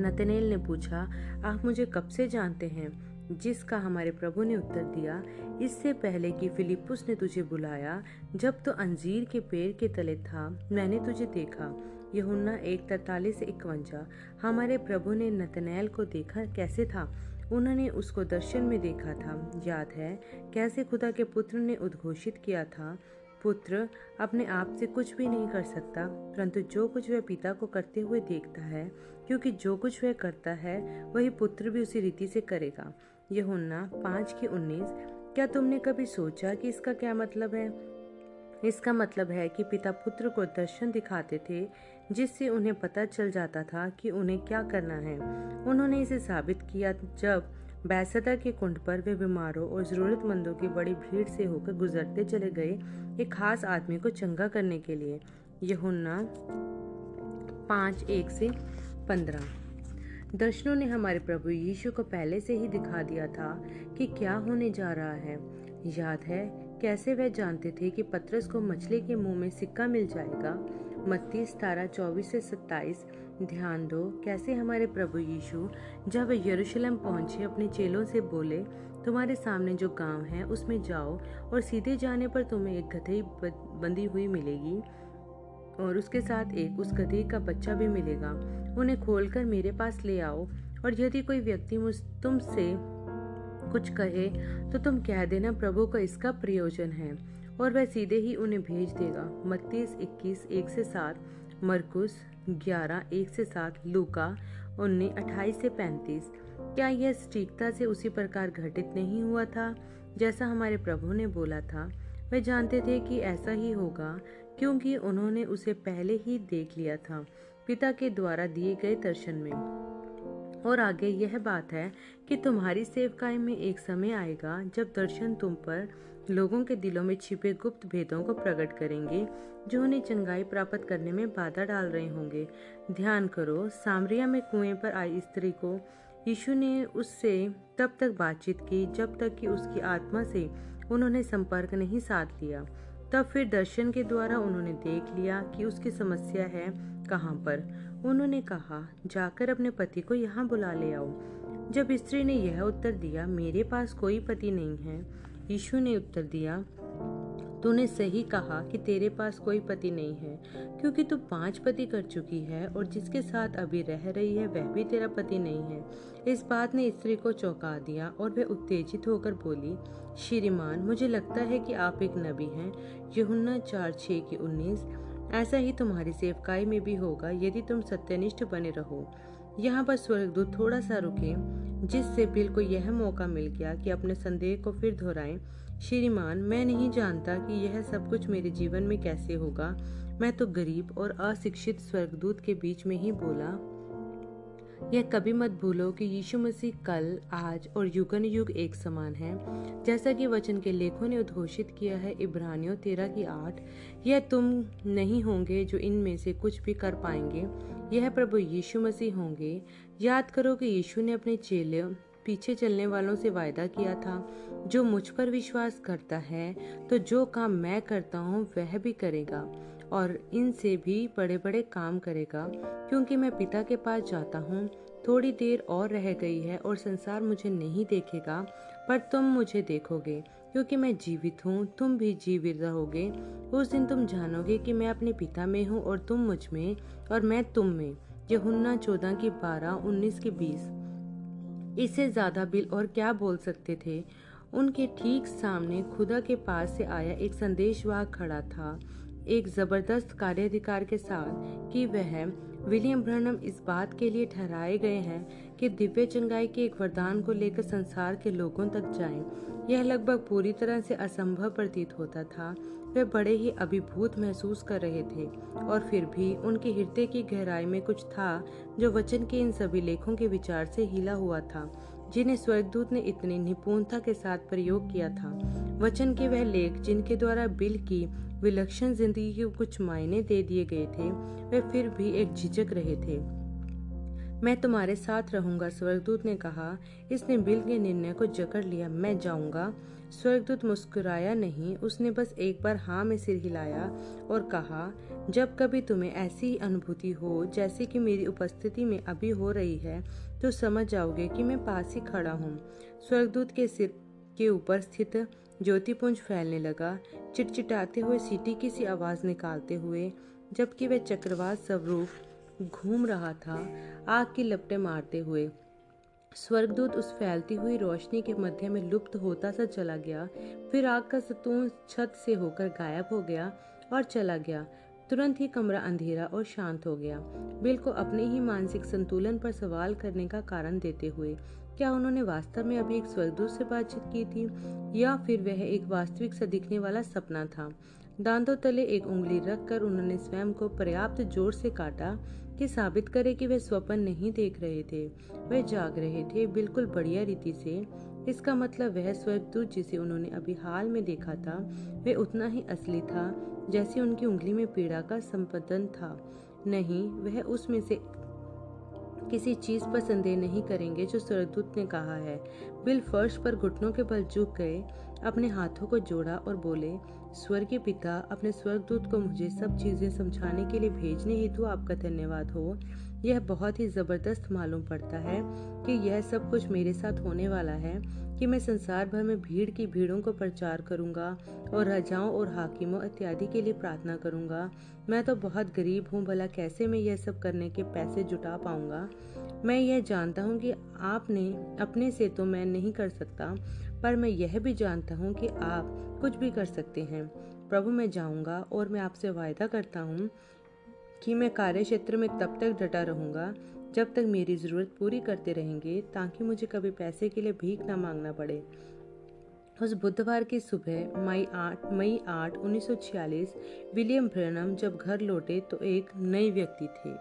[SPEAKER 1] नतनएल ने पूछा, आप मुझे कब से जानते हैं? जिसका हमारे प्रभु ने उत्तर दिया, इससे पहले कि फिलिप्पुस ने तुझे बुलाया, जब तो अंजीर के पेड़ के तले था, मैंने तुझे देखा। यूहन्ना 1:43-51। हमारे प्रभु ने नतनएल को देखा कैसे था? उन्होंने उसको दर्शन में देखा था। याद है कैसे खुदा के पुत्र ने उद्घोषित किया था, पुत्र अपने आप से कुछ भी नहीं कर सकता, परंतु जो कुछ वह पिता को करते हुए देखता है, क्योंकि जो कुछ वह करता है वही पुत्र भी उसी रीति से करेगा। यूहन्ना 5:19। क्या तुमने कभी सोचा कि इसका क्या मतलब है? इसका मतलब है कि पिता पुत्र को दर्शन दिखाते थे जिससे उन्हें पता चल जाता था कि उन्हें क्या करना है। उन्होंने इसे साबित किया जब बैसदा के कुंड पर वे बीमारों और जरूरतमंदों की बड़ी भीड़ से होकर गुजरते चले गए एक खास आदमी को चंगा करने के लिए। यूहन्ना 5:1 15। दर्शनों ने हमारे प्रभु यीशु को पहले से ही दिखा दिया था कि क्या होने जा रहा है। याद है कैसे वह जानते थे कि पतरस को मछली के मुंह में सिक्का मिल जाएगा। मत्ती 17:24-27। ध्यान दो कैसे हमारे प्रभु यीशु जब वे यरूशलेम पहुंचे अपने चेलों से बोले, तुम्हारे सामने जो गांव है उसमें जाओ और सीधे जाने पर तुम्हें एक गदही बंधी हुई मिलेगी और उसके साथ एक उस गधे का बच्चा भी मिलेगा। उन्हें खोलकर मेरे पास ले आओ, और यदि कोई व्यक्ति तुमसे कुछ कहे तो तुम कह देना प्रभु को इसका प्रयोजन है, और वह सीधे ही उन्हें भेज देगा। मत्ती 21:1-7, मरकुस 11:1-7, लूका 19:28-35। क्या यह सटीकता से उसी प्रकार घटित नहीं हुआ था जैसा हमारे प्रभु ने बोला था? वे जानते थे कि ऐसा ही होगा क्योंकि उन्होंने उसे पहले ही देख लिया था पिता के द्वारा दिए गए दर्शन में। और आगे यह बात है कि तुम्हारी सेवकाई में एक समय आएगा जब दर्शन तुम पर लोगों के दिलों में छिपे गुप्त भेदों को प्रकट करेंगे जो उन्हें चंगाई प्राप्त करने में बाधा डाल रहे होंगे। ध्यान करो, सामरिया में कुएं पर आई स्त्री को यीशु ने उससे तब तक बातचीत की जब तक कि उसकी आत्मा से उन्होंने संपर्क नहीं साध लिया। तब फिर दर्शन के द्वारा उन्होंने देख लिया कि उसकी समस्या है कहाँ पर। उन्होंने कहा, जाकर अपने पति को यहाँ बुला ले आओ। जब स्त्री ने यह उत्तर दिया, मेरे पास कोई पति नहीं है, यीशु ने उत्तर दिया, तूने सही कहा कि तेरे पास कोई पति नहीं है, क्योंकि तू 5 पति कर चुकी है और जिसके साथ अभी रह रही है वह भी तेरा पति नहीं है। इस बात ने स्त्री को चौंका दिया और वह उत्तेजित होकर बोली, श्रीमान, मुझे लगता है कि आप एक नबी हैं। यूहन्ना 4:6-19। ऐसा ही तुम्हारी सेवकाई में भी होगा यदि तुम सत्यनिष्ठ बने रहो। यहाँ पर स्वर्गदूत थोड़ा सा रुके, जिससे बिल को यह मौका मिल गया कि अपने संदेह को फिर दोहराएं। श्रीमान, मैं नहीं जानता कि यह सब कुछ मेरे जीवन में कैसे होगा। मैं तो गरीब और अशिक्षित स्वर्गदूत के बीच में ही बोला, यह कभी मत भूलो कि यीशु मसीह कल, आज और युगन युग एक समान है, जैसा कि वचन के लेखों ने उद्घोषित किया है। इब्रानियों 13:8। यह तुम नहीं होंगे जो इनमें से कुछ भी कर पाएंगे, यह प्रभु यीशु मसीह होंगे। याद करो कि यीशु ने अपने चेले पीछे चलने वालों से वायदा किया था, जो मुझ पर विश्वास करता है तो जो काम मैं करता हूँ वह भी करेगा और इनसे भी बड़े बड़े काम करेगा, क्योंकि मैं पिता के पास जाता हूँ। थोड़ी देर और रह गई है और संसार मुझे नहीं देखेगा, पर तुम मुझे देखोगे, क्योंकि मैं जीवित हूँ। तुम भी जीवित रहोगे। उस दिन तुम जानोगे कि मैं अपने पिता में हूँ और तुम मुझ में और मैं तुम में। यूहन्ना 14:12-19-20। इससे ज्यादा बिल और क्या बोल सकते थे। उनके ठीक सामने खुदा के पास से आया एक संदेशवाहक खड़ा था, एक जबरदस्त कार्याधिकार के साथ कि वह विलियम ब्रैनम इस बात के लिए ठहराए गए हैं कि दिव्य चंगाई के एक वरदान को लेकर संसार के लोगों तक जाएं। यह लगभग पूरी तरह से असंभव प्रतीत होता था। वे बड़े ही अभिभूत महसूस कर रहे थे, और फिर भी उनके हृदय की गहराई में कुछ था जो वचन के इन सभी लेखों के विचार से हिला हुआ था, जिन्हें स्वर्गदूत ने इतनी निपुणता के साथ प्रयोग किया था। वचन के वह लेख जिनके द्वारा बिल की विलक्षण जिंदगी को कुछ मायने दे दिए गए थे, वे फिर भी एक झिझक रहे थे। मैं तुम्हारे साथ रहूंगा, स्वर्गदूत ने कहा। इसने बिल के निर्णय को जकड़ लिया। मैं जाऊंगा। स्वर्गदूत मुस्कुराया नहीं, उसने बस एक बार हाँ में सिर हिलाया और कहा, जब कभी तुम्हें ऐसी अनुभूति हो जैसे कि मेरी उपस्थिति में अभी हो रही है, तो समझ जाओगे कि मैं पास ही खड़ा हूँ। स्वर्गदूत के सिर के ऊपर स्थित ज्योतिपुंज फैलने लगा, चिटचिटाते हुए सीटी की सी आवाज निकालते हुए, जबकि वह चक्रवात स्वरूप घूम रहा था, आग की लपटें मारते हुए। स्वर्गदूत उस फैलती हुई रोशनी के मध्य में लुप्त होता सा चला गया। फिर आग का सतून छत से होकर गायब हो गया और चला गया। तुरंत ही कमरा अंधेरा और शांत हो गया। बिल को अपने ही मानसिक संतुलन पर सवाल करने का कारण देते हुए, क्या उन्होंने वास्तव में अभी एक स्वर्गदूत से बातचीत की थी, या फिर वह एक वास्तविक सा दिखने वाला सपना था? दांतों तले एक उंगली रखकर उन्होंने स्वयं को पर्याप्त जोर से काटा कि साबित करे कि वे स्वप्न नहीं देख रहे थे, वे जाग रहे थे, बिल्कुल बढ़िया रीति से। इसका मतलब वह स्वर्गदूत जिसे उन्होंने अभी हाल में देखा था, वे उतना ही असली था जैसे उनकी उंगली में पीड़ा का संपतन था। नहीं, वह उसमें से किसी चीज पर संदेह नहीं करेंगे जो स्वर्गदूत ने कहा है। बिल फर्श पर घुटनों के बल झुक गए, अपने हाथों को जोड़ा और बोले, स्वर्गीय पिता, अपने स्वर्गदूत को मुझे सब चीजें समझाने के लिए भेजने हेतु आपका धन्यवाद हो। यह बहुत ही जबरदस्त मालूम पड़ता है कि यह सब कुछ मेरे साथ होने वाला है, कि मैं संसार भर में भीड़ की भीड़ों को प्रचार करूंगा और राजाओं और हाकिमों इत्यादि के लिए प्रार्थना करूंगा। मैं तो बहुत गरीब हूँ, भला कैसे मैं यह सब करने के पैसे जुटा पाऊंगा। मैं यह जानता हूँ कि आपने अपने से तो मैं नहीं कर सकता, पर मैं यह भी जानता हूँ कि आप कुछ भी कर सकते हैं। प्रभु, मैं जाऊंगा और मैं आपसे वायदा करता हूँ कि मैं कार्य क्षेत्र में तब तक डटा रहूंगा जब तक मेरी जरूरत पूरी करते रहेंगे, ताकि मुझे कभी पैसे के लिए भीख न मांगना पड़े। उस बुधवार की सुबह मई 8, 1946 विलियम ब्रैनम जब घर लौटे तो एक नए व्यक्ति थे।